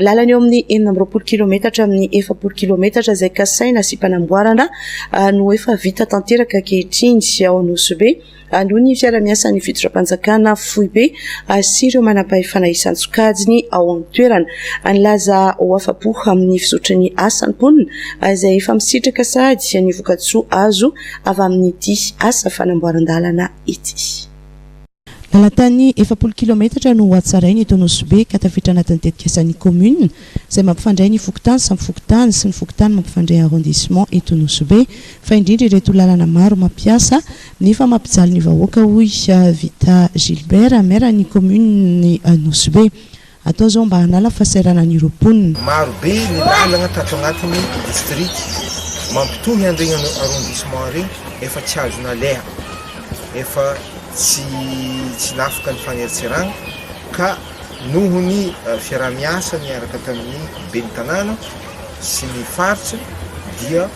Lalana eo amin'ny 9 kilometatra amin'ny 4 kilometatra izay kasaina sy mpanamboarana no efa vita tanteraka ankehitriny sy ao Anosibe noho ny fiara-miasan'ny fitondram-panjakana Foibe sy ireo manam-pahefana isan-tsokajiny ao amin'ny toerana. Nilaza ho afa-po amin'ny fisotry ny asany mponina izay efa misitraka sady ny voka-tsoa azo avy amin'ity asa fanamboaran-dalana ity. Lalan-tany 4 kilometatra no hatsarainy eto Anosibe ka tafiditra anatin'ny tetikasan'ny commune izay mampifandray ny Fokotany samy Fokotany sy ny Fokotany mampifandray arrondissement eto Anosibe fa indrindra ireto lalana maro mampiasa nefa mampijaly ny vahoaka hoy Vita Gilbert maire ny commune Anosibe. Atao zao mba hanala fahasahiranan'ny ireo mponina. Maro be ny lalana tato agnatin'ny district mampitohy andregny arrondissement regny efa tsy azona leha efa tsy nafaka ny fanertseragna ka noho ny fiara-miasa miaraka tamin'ny ben'ny tanàna sy ny faritra dia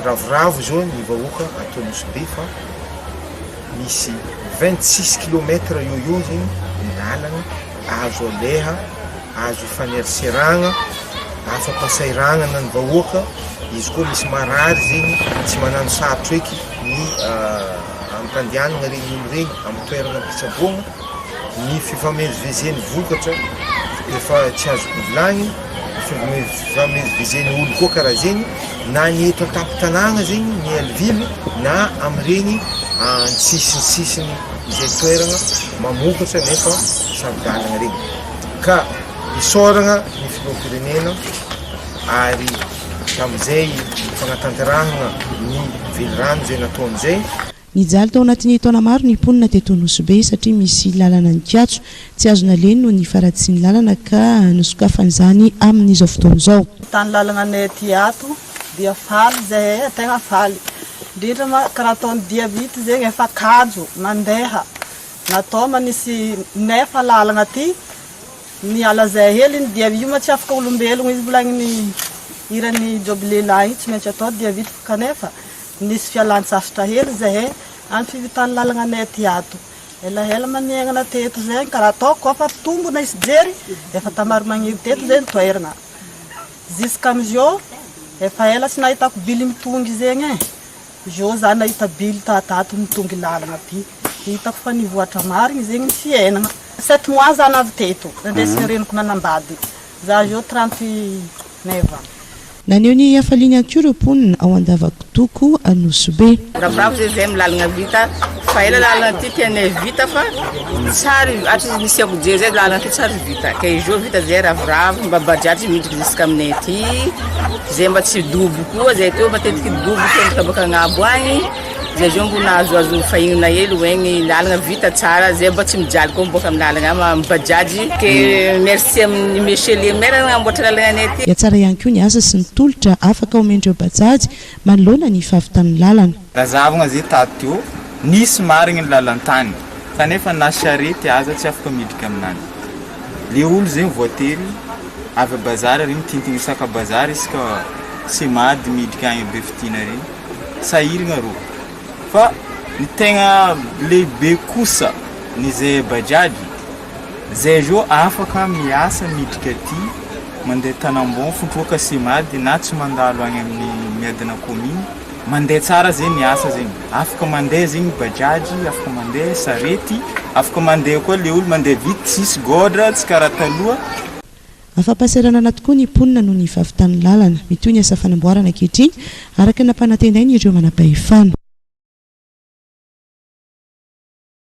ravoravo zao ny vahoaka ato Anosibe fa misy 26 kilometra io zegny ny lalana azo aleha azo fanertseragna afa-pasahiranana ny vahoaka. Izy koa misy marary zegny tsy manano sarotra eky ny ampandehanana regny regny amin'ny toerana pitsaboana ny fifamezivezeny vokatra efa tsy azo kovolagny fifamezivezeny olo koa karaha zegny na ny eto an-tampon-tanàna zegny ny Elville na amin'iregny antsisinsisiny izay toerana mamokatra nefa sarodalana regny ka isoragna ny filoham-pirenena ary amizay fanatanterahana ny velirano zay nataon'izay. Nijaly tao anatin'ny taona maro ny mponina teto Anosibe satria misy lalana ny Kiatso tsy azona leny noho ny faratsin'ny lalana ka nosokafan'izany amin'izao fotoana izao. Tany lalana anay aty ato dia faly zay tegna faly indrindra karaha ataony dia vita zegny efa kajo mandeha natao manisy nefa lalana aty ny ala zay hely ny dia io ma tsy afaka olombelogno izy volagniny irany joby lehilahy tsy maintsy atao dia vita kanefa nisy fialan-tsasatra hely zay amin'ny fivitany lalana anay aty ato elaela maniagnana teto zay karaha ataoko afa tombona isy jery efa tamaro magniry teto zay ny toerana jusqu'am'izao efa ela tsy nahitako bily mitongy zegny zao za nahita bily tatato mitongy lalana aty hitako fa nivoatra marigny zegny ny fiainana 7 mois za navy teto nandesiny reniko nanambady za zao 39 Naneo ny hafaliany anko ireo mponina ao Andavakitoko Anosibe. Ravoravo zay milalagna vita fa ela lalana ty tianay vita fa tsary atry misy akojery zay lalana ty tsary vita ka izy vita zay ravoravo mba bajatry midriky jusqu'à aminay aty zay mba tsy dobo koa zay teo matetiky dobo koa mitabaka agnabo agny zay zao mbo nahazoazo fahinana hely hoegny lalana vita tsara zay mba tsy mijaly koa miboaka amin'ny lalana mibajady ke merci amin'ny monsieur le maire namboatra lalana anay aty. Tsara ihany koa ny asa sy ny tolotra afaka omendreo bajady manoloana ny fahavitan'ny lalana. Razavagna zay tato eo nisy marigny ny lalantany kanefa na charrette aza tsy afaka midika aminany. Le olo zegny voatery avy bazary regny tintigny saka bazary iska semady midika agny be fitina regny sahiragna ro fa ny tegna lehibe kosa ny zay bajady zay zao afaka miasa midika aty mandeha tanambon fotroaka semady na tsy mandalo agny amin'ny miadina commune mandeha tsara zegny ny asa zegny afaka mandeha zegny bajady afaka mandeha sarety afaka mandeha koa le olo mandeha vita tsisy godra tsy karaha taloha. Afa-pasahiranana tokoa ny mponina noho ny fahavitan'ny lalana mitoy ny asa fanamboarana ankehitriny araka nampanantenainy ireo manam-pahefana.